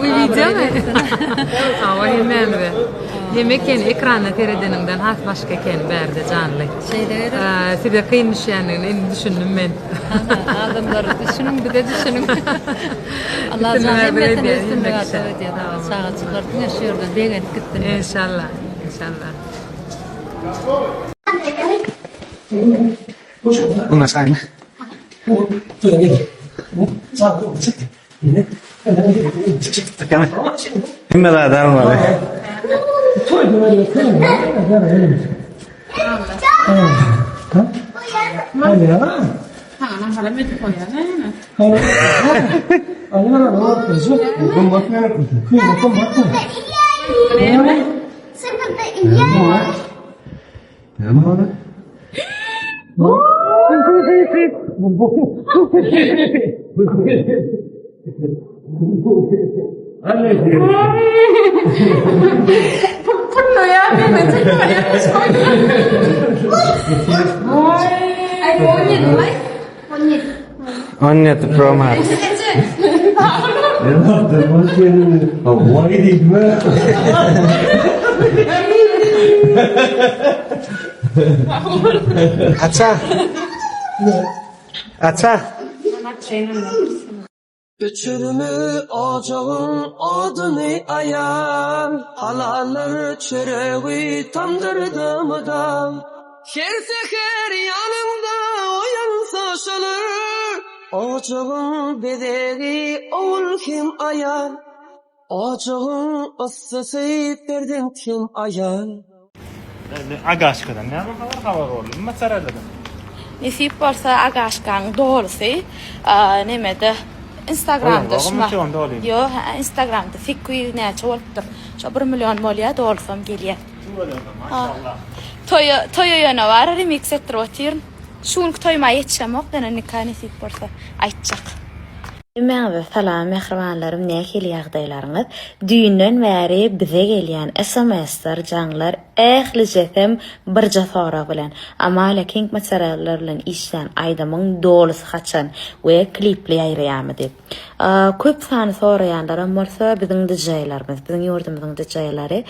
Video mu? Ava hemen Demek yani ekranı teredeninden hafif başka eken berdi canlı. Size kıymış yani en düşündüm ben. Adamlar düşünün bir de düşünün. Allah zahmetini üstünde atıyor diye. Sağa çıkardın ya şuradan beğen gittin. İnşallah. İnşallah. Bunlar aynı. Himmel adam var. Onion Pro Max. Aça. Göçürümü ocağın adını ayan, halalar çöreği tandırdı mı da? Her seher yanımda oyansa şalır, ocağın bedeği oğul kim ayan, ocağın ıssısı verdin kim ayan. Agaşkadan ne hava oldu? Masaraladım. Nesip varsa agaşkan doğrusu nemede Instagram'da şuma. Yo, Instagram'da fikri ne çoğalttır. Şu 1 milyon molya doğrusam geliyor. Toya yana var, remix ettirip otirn. Şunk toyma yetişemek, bana nikah nesip varsa aytacak. Merhaba, salam mehribanlarım, ne hili yağdaylarınız? Düğünden beri bize gelen SMS'ler, canlar, ehlicefem birce sonra bilen. Ama lakin materiallar bilen işten aydamın dolusu kaçan ve klipli ayrıyamı deyip. Köp sani sorayanlarım varsa bizim DJ'larımız, bizim yurdumuzun DJ'ları,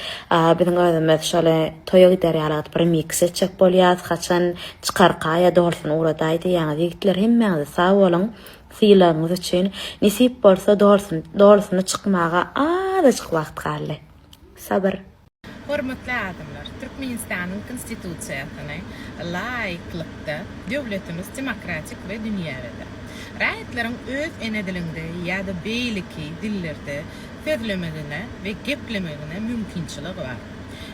bizim özümüz şöyle toya gider yalat bir mix etcek bolyaz kaçan çıkarkaya dolusunu uğradaydı. Yani yigitler hemen de sağ olun. Sıyılarınız için nisip bolsa doğrusunu çıkmağa azıcık vaqt kaldı. Sabır. Hormatly adamlar, Türkmenistan'ın konstitutsiyasini layıklıkta devletimiz demokratik ve dünyavidir. Rayetlerin öz ene dilinde ya da beyliki dillerde sözlemegine ve geplemegine mümkünçilik var.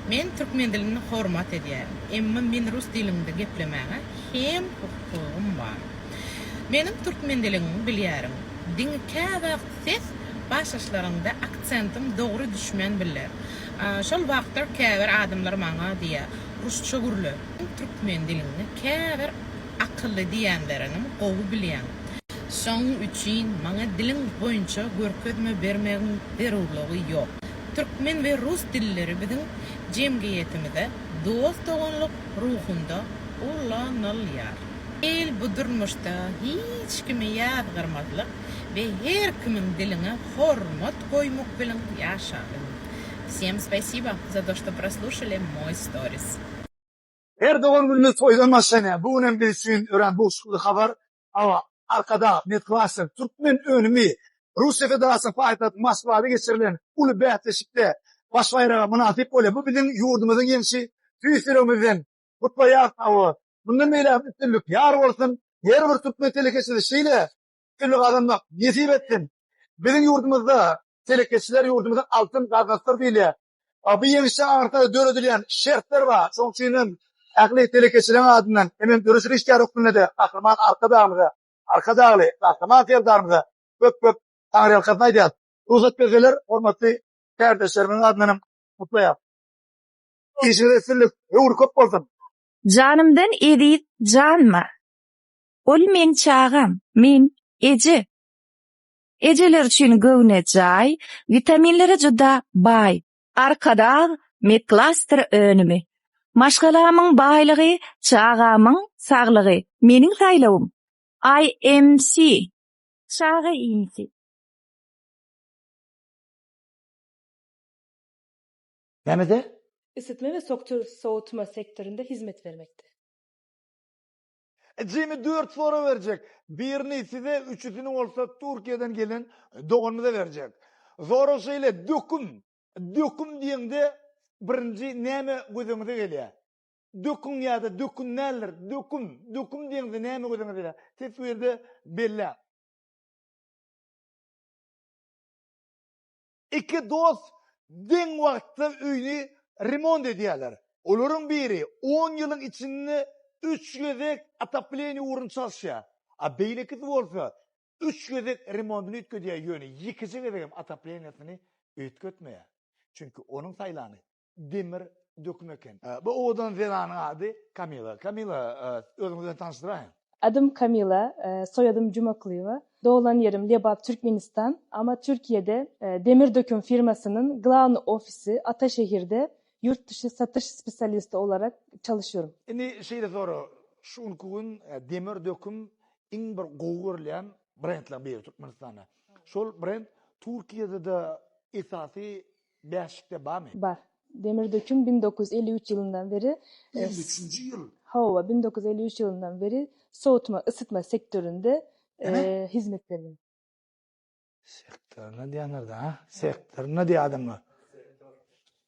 Men Türkmen dilini hormat ediyorum. Emma men Rus dilinde geplemege hem hukukum var. Benim Türkmen dilini biliyorum. Dini kadar ses başlaşlarında aksentim doğru düşmen bilir. Şol vaqtlar kadar adamlar bana diye Rusça gurlu. Türkmen dilini kadar akıllı diyenlerinin qovu bilen. Şoň üçün bana dilin boyunca görkezme bermegiň deruligi yok. Türkmen ve Rus dilleri bizim cemgiyetimizde dost oğanlık ruhunda ullanılýar. El bu durmuşda hiç kime yadgırmazlık ve her kimin diline hormat koymak bilen yaşayın. Всем спасибо за то, что прослушали мой сторис. Erdoğan gününü toylanmaz sene. Bu önemli için öğren bu şuurlu haber. Ama arkada Netflix'ın Türkmen önümü Rusya Federasyonu faydalı Moskva'da geçirilen ulu behatleşikte baş bayrağı münasip öyle. Bu bizim yurdumuzun yenisi. Tüyfiromuzun kutlayak avı. Bundan böyle üstünlük yar olsun. Her bir Türkmen tehlikesi de şeyle üstünlük adamlar nesip etsin. Bizim yurdumuzda tehlikesiler yurdumuzun altın kardeşler değil. Bu yenisi artıda dör ödülen şartlar var. Sonuçta akli tehlikesilerin adından hemen görüşürüz işler okulunda da kahraman arkadağlı, kahraman sevdarımıza köp Tanrı arkasına ideal. Uzat bezeler, hormatlı kardeşlerimin adından mutluyum. İşin üstünlük, uğur köp olsun. Canımdan edip canma. Ol men çağam, men ece. Eceler üçün gövne jay, vitaminlere juda bay. Arkada McCluster önümü. Maşgalamyň baýlygy, çağamyň saglygy. Meniň saýlawym. IMC. Çağa IMC. Näme Isıtma ve soğutma sektöründe hizmet vermekte. Jimmy 4 soru verecek. Birini size, üçüsünü olsa Türkiye'den gelen doğanını da verecek. Zoru şeyle döküm. Döküm diyende birinci näme gözüňize gelýär? Döküm ýa-da döküm näler? Döküm. Döküm diyende näme gözüňize gelýär? Siz bu yerde belli. İki dost den wagtda öýüni remont edýärler. Olaryň biri 10 ýylyň içinde 3 gözek atapleni urun çalışıyor. A beyleki bolsa 3 gözek remontunu ötködüyor yönü. 2 gözek atapleniyasını ötkötmeye. Çünkü onun saylanı demir dökmeken. Bu odan zelanın adı Kamila. Kamila özünüzden tanıştırayım. Adım Kamila, soyadım Cumaklıeva. Doğulan yerim Lebap, Türkmenistan. Ama Türkiye'de demir döküm firmasının Glan ofisi Ataşehir'de yurt dışı satış spesyalisti olarak çalışıyorum. Şimdi şeyde soru, şu unkun demir döküm in bir goğurlayan brandlar bir Türkmenistan'a. Şol brand Türkiye'de de esası Beşik'te var mı? Var. Demir döküm 1953 yılından beri 53. yıl. Hava 1953 yılından beri soğutma, ısıtma sektöründe hizmet veriyor. Sektör ne diyenler de ha? Sektör ne diye adamlar?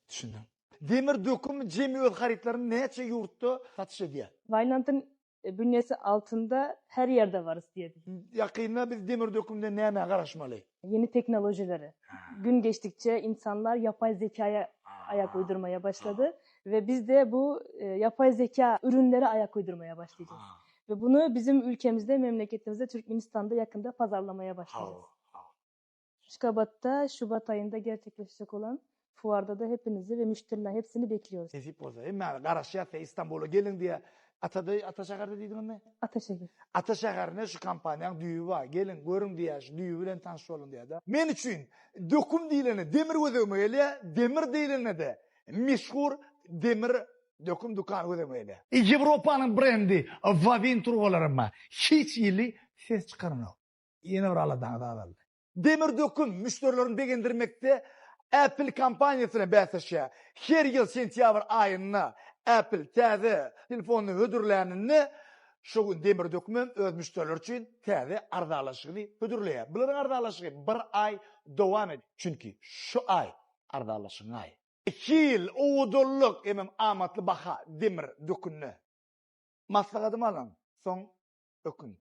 Düşündüm. Demir döküm cemi öz haritlerini neçe yurtta satış ediyor? Vailant'ın bünyesi altında her yerde varız diyelim. Yakında biz demir dökümde neye karışmalı? Yeni teknolojileri. Gün geçtikçe insanlar yapay zekaya ayak uydurmaya başladı. Ve biz de bu yapay zeka ürünlere ayak uydurmaya başlayacağız. Ve bunu bizim ülkemizde, memleketimizde, Türkmenistan'da yakında pazarlamaya başlayacağız. Şubat ayında gerçekleşecek olan fuarda da hepinizi ve müşteriler hepsini bekliyoruz. Nasip olsa. Hemen Karaşehir'e İstanbul'a gelin diye Ataşehir'de deydin mi? Ataşehir. Ataşehir'ne şu kampanyanın düğü var. Gelin görün diye, şu düğü bilen tanış olun diye de. Men için döküm değilene, demir ödemeyle, demir değilene de meşhur demir döküm dükkanı ödemeyle. Avrupa'nın brendi Vavin turgalarıma hiç yılı ses çıkarmıyor. Yine bir Allah'tan da. Demir döküm müşterilerini beğendirmekte Apple kampanyasına bahsediyor. Her yıl sentyabr ayında Apple täze telefonu hödürlänini şu demir dökümüm öz müşteriler için täze ardalaşygyny hödürleýär. Buların ardalaşygy 1 ay dowam eder. Çünki şu ay ardalaşygyň ay. 2 ýyl owdurlyk emem amatly baha demir dökünni. Maslahatymy alan, soň ökün.